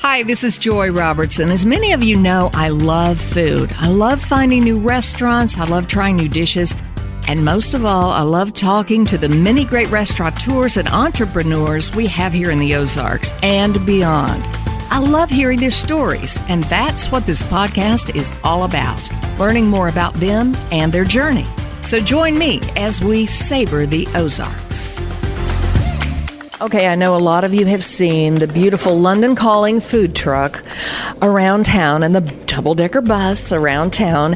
Hi, this is Joy Robertson. As many of you know, I love food. I love finding new restaurants. I love trying new dishes. And most of all, I love talking to the many great restaurateurs and entrepreneurs we have here in the Ozarks and beyond. I love hearing their stories, and that's what this podcast is all about, learning more about them and their journey. So join me as we savor the Ozarks. Okay, I know a lot of you have seen the beautiful London Calling food truck around town and the double-decker bus around town.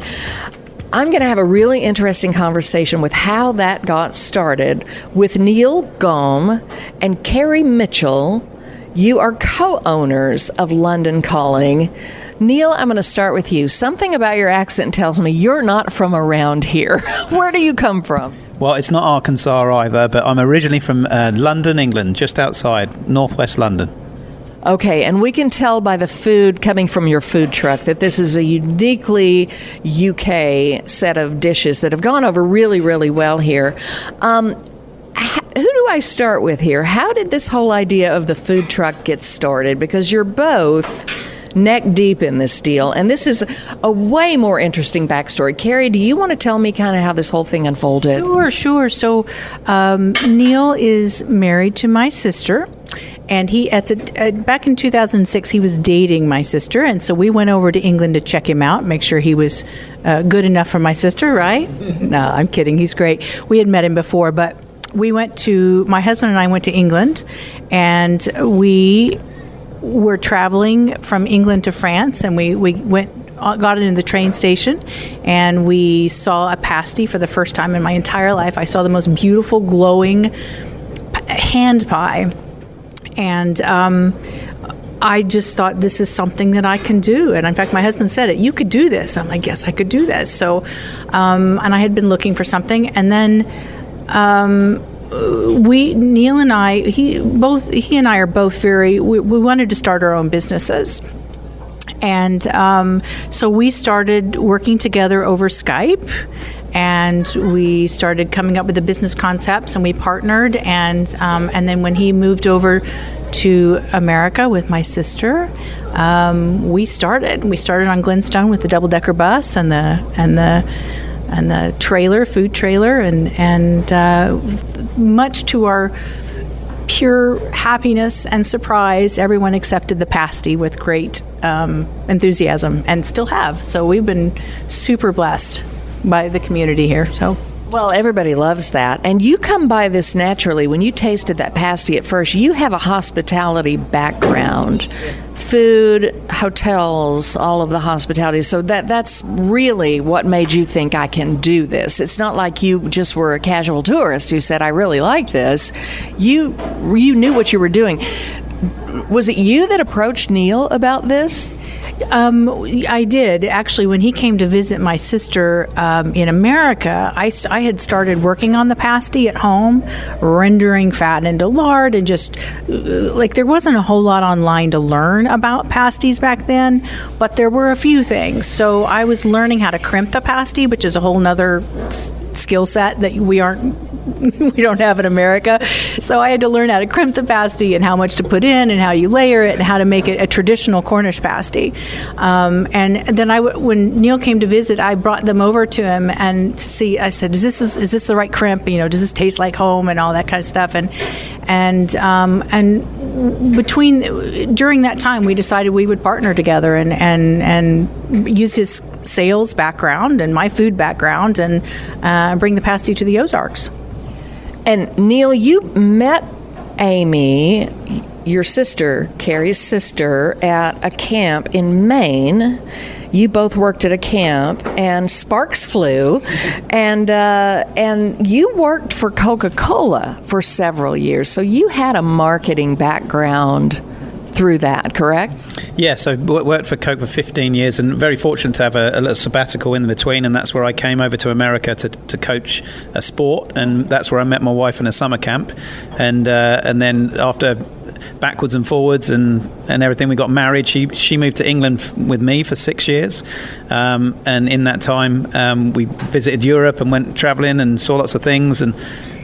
I'm going to have a really interesting conversation with how that got started with Neil Gomme and Carrie Mitchell. You are co-owners of London Calling. Neil, I'm going to start with you. Something about your accent tells me you're not from around here. Where do you come from? Well, it's not Arkansas either, but I'm originally from London, England, just outside northwest London. Okay, and we can tell by the food coming from your food truck that this is a uniquely UK set of dishes that have gone over really, really well here. Who do I start with here? How did this whole idea of the food truck get started? Because you're both neck deep in this deal, and this is a way more interesting backstory. Carrie, do you want to tell me kind of how this whole thing unfolded? Sure. So Neil is married to my sister, and he back in 2006 he was dating my sister, and so we went over to England to check him out, make sure he was good enough for my sister, right? No, I'm kidding. He's great. We had met him before, but my husband and I went to England, and we were traveling from England to France, and we got into the train station, and we saw a pasty for the first time in my entire life. I saw the most beautiful, glowing hand pie, and I just thought, this is something that I can do. And in fact, my husband said it, you could do this. I'm like, yes, I could do this. So, and I had been looking for something, and then Neil and I, he and I are both we wanted to start our own businesses. And so we started working together over Skype, and we started coming up with the business concepts, and we partnered. And then when he moved over to America with my sister, we started on Glenstone with the double-decker bus and the food trailer, and much to our pure happiness and surprise, everyone accepted the pasty with great enthusiasm, and still have. So we've been super blessed by the community here. So. Well, everybody loves that. And you come by this naturally. When you tasted that pasty at first, you have a hospitality background. Food, hotels, all of the hospitality. So that's really what made you think, I can do this. It's not like you just were a casual tourist who said, I really like this. You knew what you were doing. Was it you that approached Neil about this? I did. Actually, when he came to visit my sister in America, I had started working on the pasty at home, rendering fat into lard, and just there wasn't a whole lot online to learn about pasties back then, but there were a few things. So I was learning how to crimp the pasty, which is a whole nother skill set that we don't have in America. So I had to learn how to crimp the pasty and how much to put in and how you layer it and how to make it a traditional Cornish pasty. And then when Neil came to visit, I brought them over to him and to see. I said, "Is this the right crimp? Does this taste like home?" and all that kind of stuff. And during that time, we decided we would partner together and use his sales background and my food background and bring the pasty to the Ozarks. And Neil, you met Amy, your sister, Carrie's sister, at a camp in Maine. You both worked at a camp, and sparks flew, and you worked for Coca-Cola for several years. So you had a marketing background through that, correct? Yes, I worked for Coke for 15 years and very fortunate to have a little sabbatical in between, and that's where I came over to America to coach a sport, and that's where I met my wife in a summer camp, and then after backwards and forwards and everything, we got married. She moved to England with me for 6 years, and in that time we visited Europe and went travelling and saw lots of things, and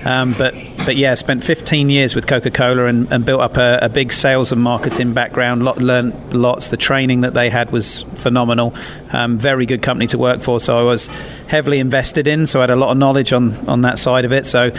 But yeah, spent 15 years with Coca-Cola and built up a big sales and marketing background. Learned lots. The training that they had was phenomenal. Very good company to work for. So I was heavily invested in. So I had a lot of knowledge on that side of it. So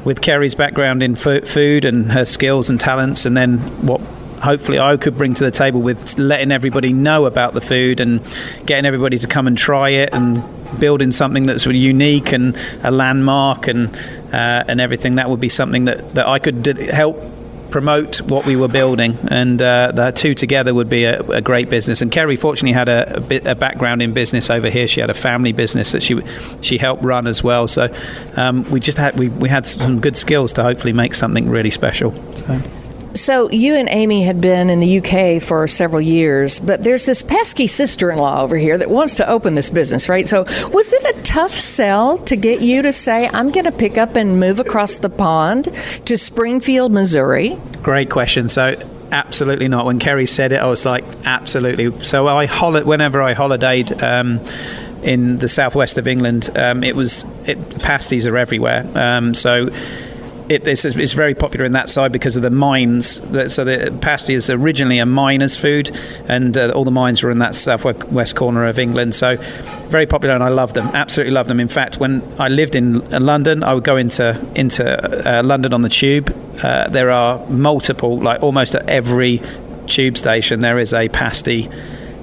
with Kerry's background in food and her skills and talents, and then what hopefully I could bring to the table with letting everybody know about the food and getting everybody to come and try it and building something that's really unique and a landmark and everything, that would be something that I could help promote what we were building, and the two together would be a great business. And Kerry fortunately had a background in business over here. She had a family business that she helped run as well. So we had some good skills to hopefully make something really special. So you and Amy had been in the UK for several years, but there's this pesky sister-in-law over here that wants to open this business, right? So was it a tough sell to get you to say, I'm going to pick up and move across the pond to Springfield, Missouri? Great question. So absolutely not. When Kerry said it, I was like, absolutely. So whenever I holidayed in the southwest of England, pasties are everywhere. It's very popular in that side because of the mines. So the pasty is originally a miner's food, and all the mines were in that southwest corner of England. So very popular, and I loved them. Absolutely loved them. In fact, when I lived in London, I would go into London on the tube. There are multiple, like almost at every tube station, there is a pasty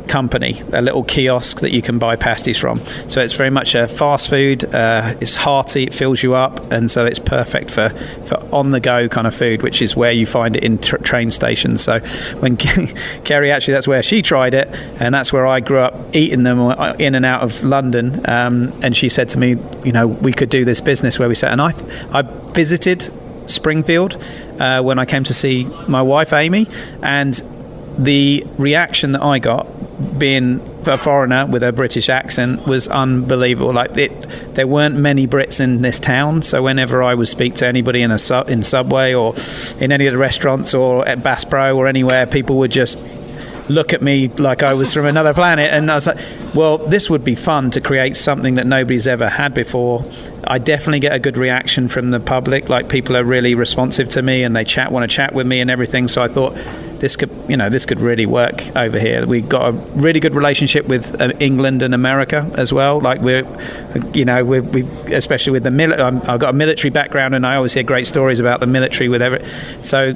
company, a little kiosk that you can buy pasties from. So it's very much a fast food. It's hearty, it fills you up, and so it's perfect for on the go kind of food, which is where you find it in train stations. So when Kerry, actually that's where she tried it, and that's where I grew up eating them in and out of London, and she said to me, we could do this business where we sat. And I visited Springfield when I came to see my wife Amy, and the reaction that I got, being a foreigner with a British accent, was unbelievable. There weren't many Brits in this town, so whenever I would speak to anybody in Subway or in any of the restaurants or at Bass Pro or anywhere, people would just look at me like I was from another planet. And I was like, well, this would be fun to create something that nobody's ever had before. I definitely get a good reaction from the public. Like, people are really responsive to me and they want to chat with me and everything. So I thought this could really work over here. We got a really good relationship with England and America as well. Like we especially with the military. I've got a military background, and I always hear great stories about the military with so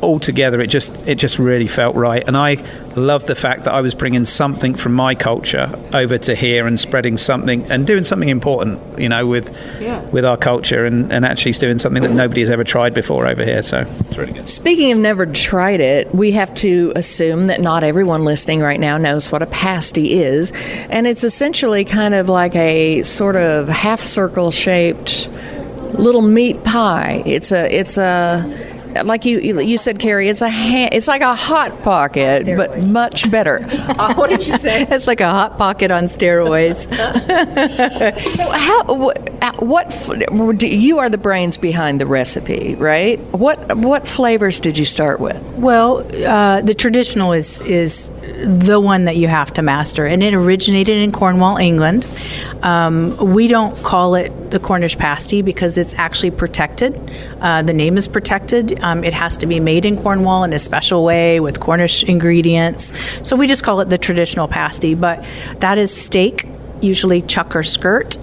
altogether it just really felt right. And I loved the fact that I was bringing something from my culture over to here and spreading something and doing something important, with our culture, and actually doing something that nobody has ever tried before over here. So it's really good. Speaking of never tried it, we have to assume that not everyone listening right now knows what a pasty is, and it's essentially kind of like a sort of half circle shaped little meat pie. It's a like you said, Carrie, it's like a Hot Pocket, but much better. What did you say? It's like a Hot Pocket on steroids. So you are the brains behind the recipe, right? What flavors did you start with? Well, the traditional is the one that you have to master, and it originated in Cornwall, England. We don't call it the Cornish pasty because it's actually protected. The name is protected. It has to be made in Cornwall in a special way with Cornish ingredients. So we just call it the traditional pasty. But that is steak, usually chuck or skirt,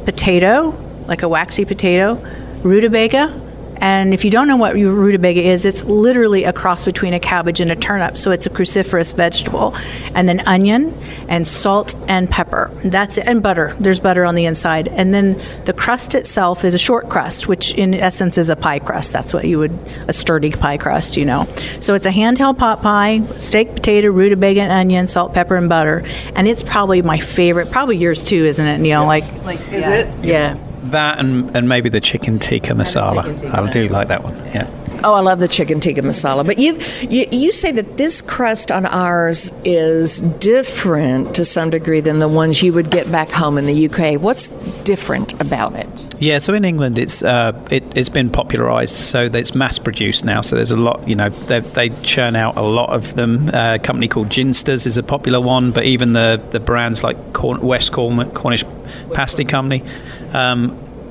potato, like a waxy potato, rutabaga. And if you don't know what rutabaga is, it's literally a cross between a cabbage and a turnip. So it's a cruciferous vegetable. And then onion and salt and pepper. That's it. And butter. There's butter on the inside. And then the crust itself is a short crust, which in essence is a pie crust. That's what a sturdy pie crust, So it's a handheld pot pie, steak, potato, rutabaga, and onion, salt, pepper, and butter. And it's probably my favorite. Probably yours too, isn't it, Neil? Yeah. Is it? Yeah. That and maybe the chicken tikka masala. I do like that one. Yeah. Oh, I love the chicken tikka masala. But you say that this crust on ours is different to some degree than the ones you would get back home in the UK. What's different about it? Yeah, so in England it's been popularised, so that it's mass produced now. So there's a lot, they churn out a lot of them. A company called Ginsters is a popular one, but even the brands like Cornish Pasty Company.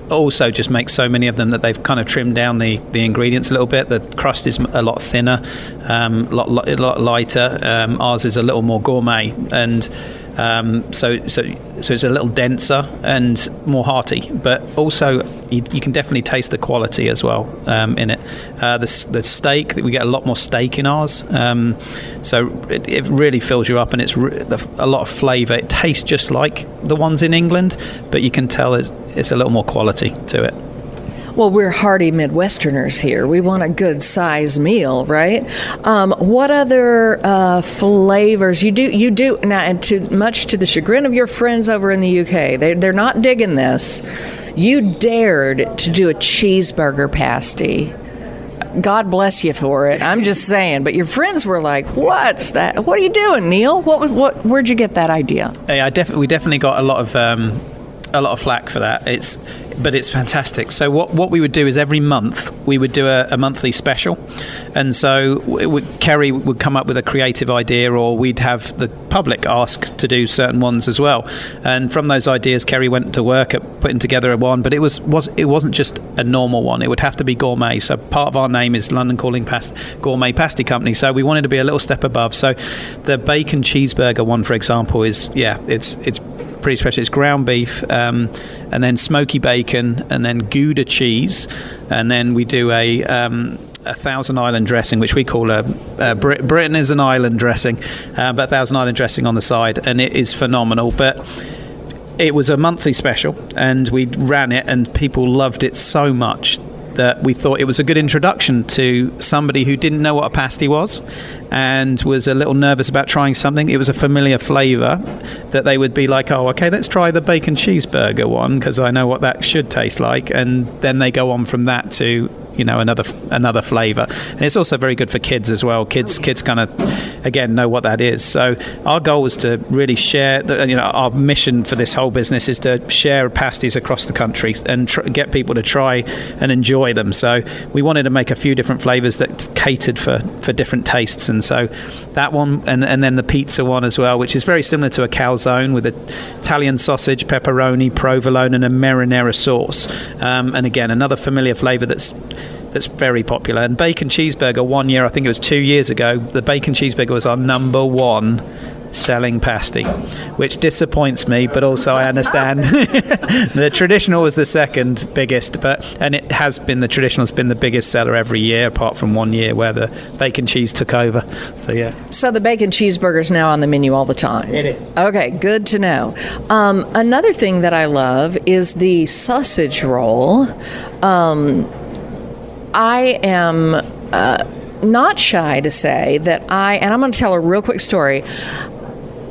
also just make so many of them that they've kind of trimmed down the ingredients a little bit. The crust is a lot thinner, a lot lighter. Ours is a little more gourmet, and so it's a little denser and more hearty, but also you can definitely taste the quality as well in it. The steak, we get a lot more steak in ours, so it really fills you up, and it's a lot of flavour. It tastes just like the ones in England, but you can tell it's a little more quality to it. Well, we're hearty Midwesterners here. We want a good size meal, right? What other flavors you do now? And much to the chagrin of your friends over in the UK, they're not digging this. You dared to do a cheeseburger pasty. God bless you for it. I'm just saying. But your friends were like, "What's that? What are you doing, Neil? Where'd you get that idea?" Hey, we definitely got a lot of flack for that. But it's fantastic. So what we would do is every month we would do a monthly special, and so Kerry would come up with a creative idea, or we'd have the public ask to do certain ones as well. And from those ideas, Kerry went to work at putting together a one, but it wasn't just a normal one. It would have to be gourmet. So part of our name is London Calling Gourmet Pasty Company. So we wanted to be a little step above. So the bacon cheeseburger one, for example, is it's pretty special. It's ground beef, and then smoky bacon, and then Gouda cheese, and then we do a Thousand Island dressing, which we call Britain is an island dressing, but Thousand Island dressing on the side, and it is phenomenal. But it was a monthly special, and we ran it, and people loved it so much that we thought it was a good introduction to somebody who didn't know what a pasty was and was a little nervous about trying something. It was a familiar flavour that they would be like, oh, okay, let's try the bacon cheeseburger one because I know what that should taste like. And then they go on from that to, another flavour. And it's also very good for kids as well. Kids kind of, again, know what that is. So our goal was to really share, our mission for this whole business is to share pasties across the country and get people to try and enjoy them. So we wanted to make a few different flavours that catered for different tastes. And so that one, and then the pizza one as well, which is very similar to a calzone with Italian sausage, pepperoni, provolone, and a marinara sauce. And again, another familiar flavour that's very popular. And bacon cheeseburger, one year, I think it was 2 years ago, the bacon cheeseburger was our number one selling pasty, which disappoints me, but also I understand. The traditional was the second biggest, and it has been, the traditional has been the biggest seller every year, apart from 1 year where the bacon cheese took over. So yeah. So the bacon cheeseburger is now on the menu all the time. It is. Okay, good to know. Another thing that I love is the sausage roll. I am not shy to say that and I'm going to tell a real quick story.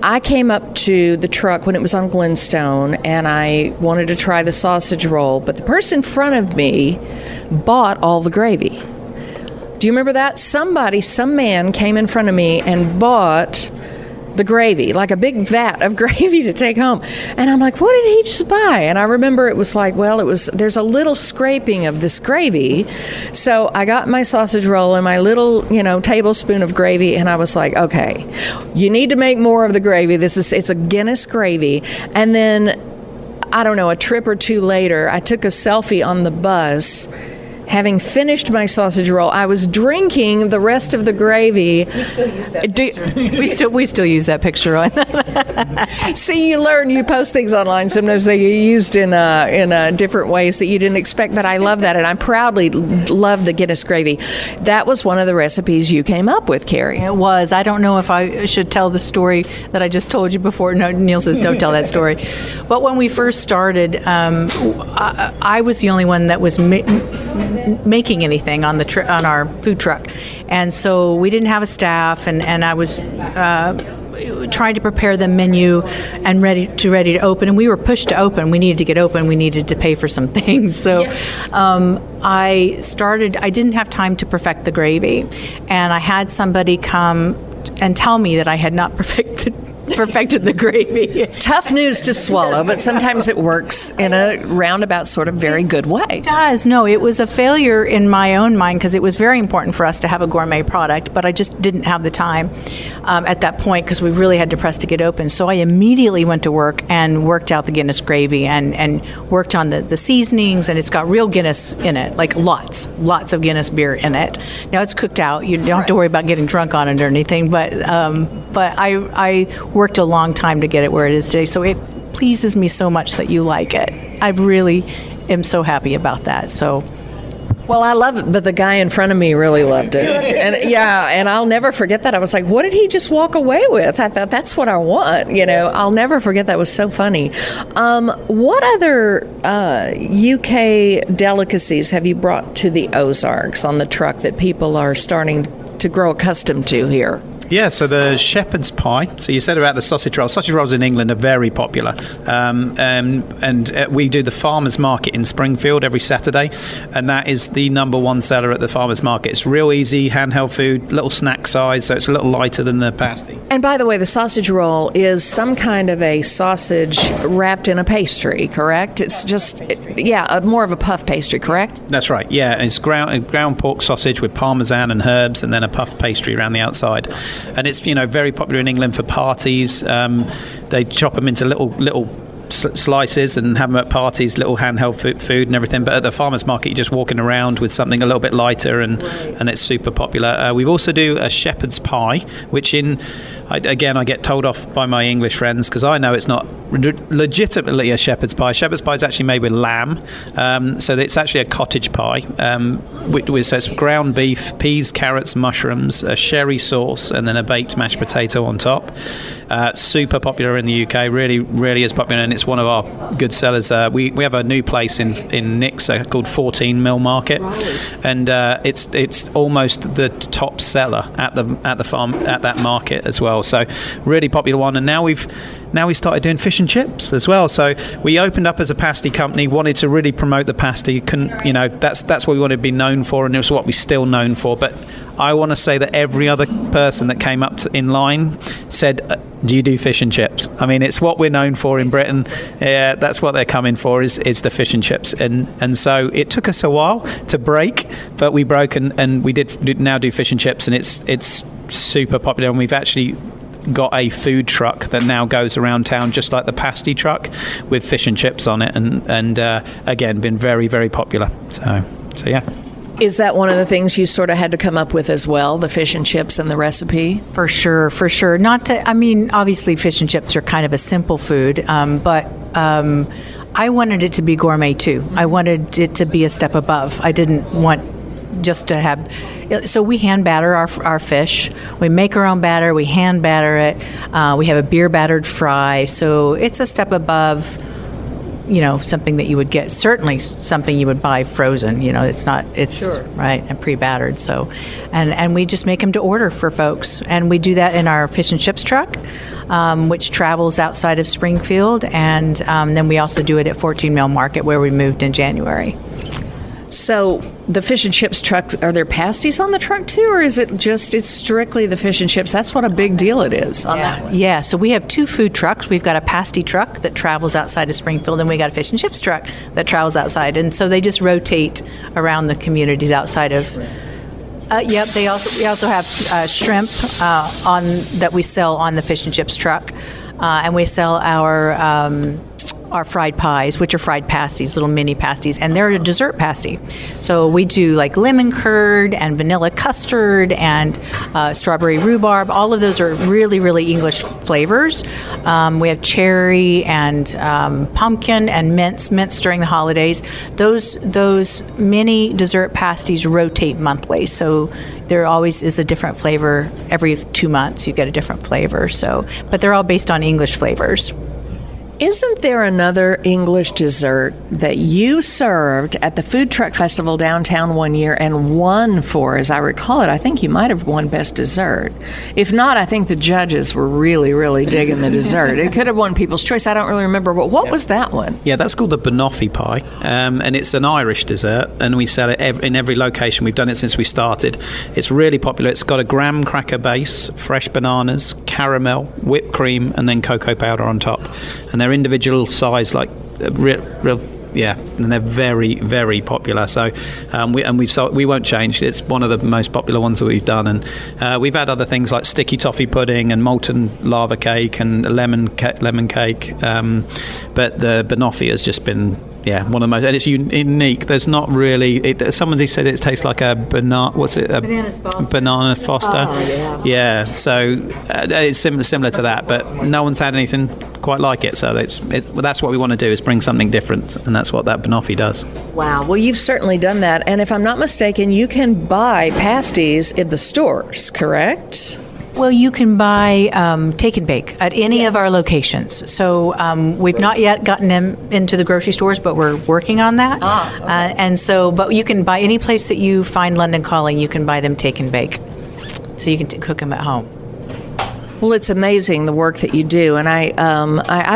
I came up to the truck when it was on Glenstone, and I wanted to try the sausage roll, but the person in front of me bought all the gravy. Do you remember that? Some man came in front of me and bought the gravy, like a big vat of gravy to take home. And I'm like, what did he just buy? And I remember it was like, there's a little scraping of this gravy. So I got my sausage roll and my little, tablespoon of gravy, and I was like, okay, you need to make more of the gravy. It's a Guinness gravy. And then, I don't know, a trip or two later, I took a selfie on the bus. Having finished my sausage roll, I was drinking the rest of the gravy. We still use that picture. we still use that picture on. See, you learn. You post things online. Sometimes they get used in different ways that you didn't expect. But I love that, and I proudly love the Guinness gravy. That was one of the recipes you came up with, Carrie. It was. I don't know if I should tell the story that I just told you before. No, Neil says don't tell that story. But when we first started, I was the only one that was making anything on our food truck, and so we didn't have a staff, and I was trying to prepare the menu and ready to open, and we were pushed to open. We needed to get open. We needed to pay for some things, so I didn't have time to perfect the gravy, and I had somebody come and tell me that I had not perfected perfected the gravy. Tough news to swallow, but sometimes it works in a roundabout sort of very good way. It does. No, it was a failure in my own mind because it was very important for us to have a gourmet product, but I just didn't have the time at that point because we really had to press to get open. So I immediately went to work and worked out the Guinness gravy and worked on the seasonings, and it's got real Guinness in it, like lots of Guinness beer in it. Now it's cooked out. You don't have to worry about getting drunk on it or anything, but I worked a long time to get it where it is today. So it pleases me so much that you like it. I really am so happy about that. So. Well, I love it, but the guy in front of me really loved it. And I'll never forget that. I was like, what did he just walk away with? I thought, that's what I want. I'll never forget. That was so funny. What other UK delicacies have you brought to the Ozarks on the truck that people are starting to grow accustomed to here? Yeah, so the shepherd's pie. So you said about the sausage rolls. Sausage rolls in England are very popular. And we do the farmers market in Springfield every Saturday. And that is the number one seller at the farmers market. It's real easy, handheld food, little snack size. So it's a little lighter than the pasty. And by the way, the sausage roll is some kind of a sausage wrapped in a pastry, correct? It's just, more of a puff pastry, correct? That's right, yeah. It's ground pork sausage with parmesan and herbs and then a puff pastry around the outside. And it's very popular in England for parties. They chop them into little slices and have them at parties, little handheld food and everything. But at the farmers market, you're just walking around with something a little bit lighter, and it's super popular. We also do a shepherd's pie, which I get told off by my English friends because I know it's not legitimately a shepherd's pie. Shepherd's pie is actually made with lamb, so it's actually a cottage pie. So it's ground beef, peas, carrots, mushrooms, a sherry sauce, and then a baked mashed potato on top. Super popular in the UK, really, really is popular, and it's one of our good sellers. We have a new place in Nix called 14 Mill Market, and it's almost the top seller at the farm at that market as well. So really popular one, and now we started doing fish and chips as well. So we opened up as a pasty company, wanted to really promote the pasty. That's what we wanted to be known for, and it was what we're still known for. But I want to say that every other person that came up in line said, do you do fish and chips? I mean, it's what we're known for in Britain. Yeah, that's what they're coming for is the fish and chips. And so it took us a while to break, but we broke and we did now do fish and chips, and it's super popular. And we've actually got a food truck that now goes around town just like the pasty truck with fish and chips on it, and again been very, very popular. So yeah. Is that one of the things you sort of had to come up with as well, the fish and chips and the recipe? For sure. Obviously fish and chips are kind of a simple food, but I wanted it to be gourmet too. I wanted it to be a step above. I didn't want just to have. So we hand batter our fish. We make our own batter. We hand batter it. We have a beer battered fry. So it's a step above, something that you would get. Certainly something you would buy frozen. It's not. It's sure. Right, and pre-battered. So, and we just make them to order for folks, and we do that in our fish and chips truck, which travels outside of Springfield, and then we also do it at 14 Mill Market where we moved in January. So the fish and chips trucks, are there pasties on the truck too, or is it it's strictly the fish and chips? That's what a big deal it is on that one. Yeah, so we have two food trucks. We've got a pasty truck that travels outside of Springfield, and we got a fish and chips truck that travels outside. And so they just rotate around the communities outside of. We also have shrimp that we sell on the fish and chips truck, and we sell our fried pies, which are fried pasties, little mini pasties, and they're a dessert pasty. So we do like lemon curd and vanilla custard and strawberry rhubarb. All of those are really, really English flavors. We have cherry and pumpkin and mince during the holidays. Those mini dessert pasties rotate monthly, so there always is a different flavor. Every 2 months you get a different flavor. So, but they're all based on English flavors. Isn't there another English dessert that you served at the Food Truck Festival downtown one year and won for, as I recall it? I think you might have won Best Dessert. If not, I think the judges were really, really digging the dessert. It could have won People's Choice. I don't really remember, but what was that one? Yeah, that's called the banoffee pie, and it's an Irish dessert, and we sell it in every location. We've done it since we started. It's really popular. It's got a graham cracker base, fresh bananas, caramel, whipped cream, and then cocoa powder on top. And they're individual size, like real, yeah, and they're very, very popular. So we won't change. It's one of the most popular ones that we've done, and we've had other things like sticky toffee pudding and molten lava cake and lemon cake. But the banoffee has just been one of the most, and it's unique. There's not really. Somebody said it tastes like a banana. What's it? Banana Foster. Oh, yeah. So it's similar to that, but no one's had anything quite like it. So that's what we want to do, is bring something different, and that's what that banoffee does. Wow. Well, you've certainly done that, and if I'm not mistaken, you can buy pasties in the stores, correct? Well, you can buy take and bake at any of our locations. So we've not yet gotten them into the grocery stores, but we're working on that. Okay. But you can buy any place that you find London Calling, you can buy them take and bake. So you can cook them at home. Well, it's amazing the work that you do, and I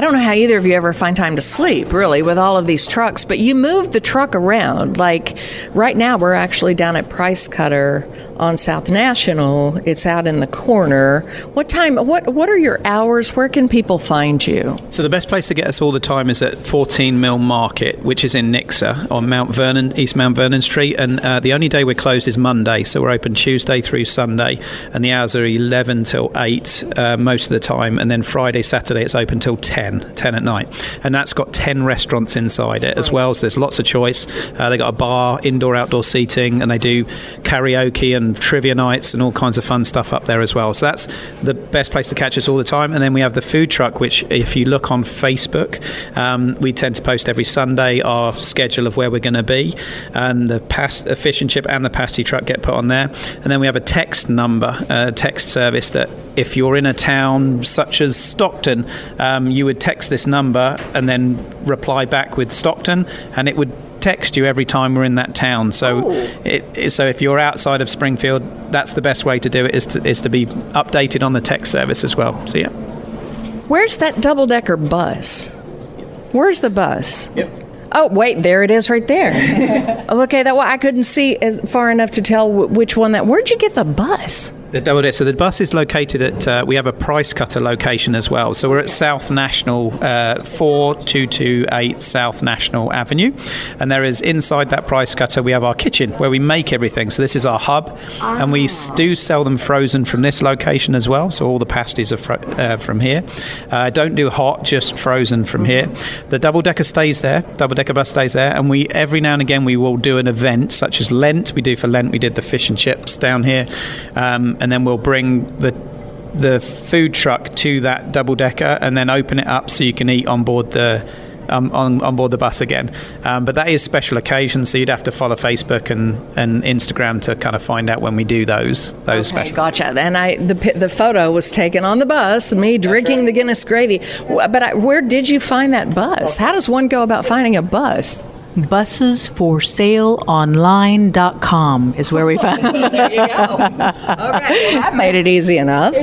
don't know how either of you ever find time to sleep, really, with all of these trucks, but you move the truck around. Like, right now, we're actually down at Price Cutter on South National. It's out in the corner. What are your hours? Where can people find you? So the best place to get us all the time is at 14 Mill Market, which is in Nixa on East Mount Vernon Street, and the only day we're closed is Monday, so we're open Tuesday through Sunday, and the hours are 11 till 8 most of the time, and then Friday, Saturday it's open till 10 at night, and that's got 10 restaurants inside it as well, so there's lots of choice. They got a bar, indoor outdoor seating, and they do karaoke and trivia nights and all kinds of fun stuff up there as well. So that's the best place to catch us all the time. And then we have the food truck, which if you look on Facebook, we tend to post every Sunday our schedule of where we're going to be, and the fish and chip and the pasty truck get put on there. And then we have a text service that if you're in a town such as Stockton, you would text this number and then reply back with Stockton, and it would text you every time we're in that town. So so if you're outside of Springfield, that's the best way to do it, is to be updated on the text service as well. So yeah. Where's that double-decker bus? Where's the bus? Yep. Oh, wait, there it is right there. Okay, I couldn't see as far enough to tell which one that. Where'd you get the bus? So the bus is located at, we have a Price Cutter location as well. So we're at South National, 4228 South National Avenue. And there is, inside that Price Cutter, we have our kitchen where we make everything. So this is our hub. And we do sell them frozen from this location as well. So all the pasties are from here. Don't do hot, just frozen from here. The double-decker bus stays there. And every now and again, we will do an event such as Lent. We did the fish and chips down here. And then we'll bring the food truck to that double decker and then open it up so you can eat on board the bus again. But that is special occasions, so you'd have to follow Facebook and Instagram to kind of find out when we do those special. Gotcha. And the photo was taken on the bus, me drinking the Guinness gravy. But where did you find that bus? How does one go about finding a bus? Busesforsaleonline.com is where we found it. There you go. Okay, well, that made it easy enough.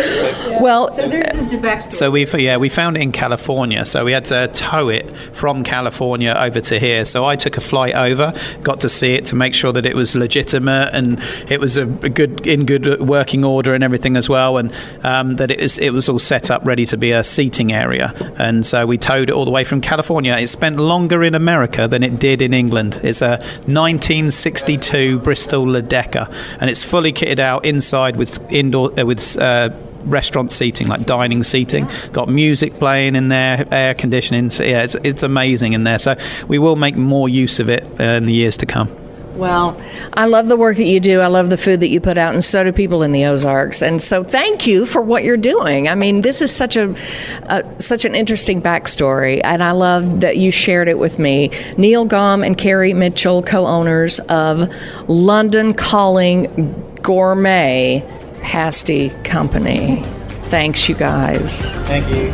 Well, so there's the backstory. So we found it in California, so we had to tow it from California over to here. So I took a flight over, got to see it to make sure that it was legitimate and it was in good working order and everything as well, and that it was all set up ready to be a seating area. And so we towed it all the way from California. It spent longer in America than it did in England. It's a 1962 Bristol Ledecker, and it's fully kitted out inside with restaurant seating, like dining seating. Got music playing in there, air conditioning. So yeah, it's amazing in there. So we will make more use of it in the years to come. Well, I love the work that you do. I love the food that you put out, and so do people in the Ozarks. And so thank you for what you're doing. I mean, this is such an interesting backstory, and I love that you shared it with me. Neil Gomme and Carrie Mitchell, co-owners of London Calling Gourmet Pasty Company. Thanks, you guys. Thank you.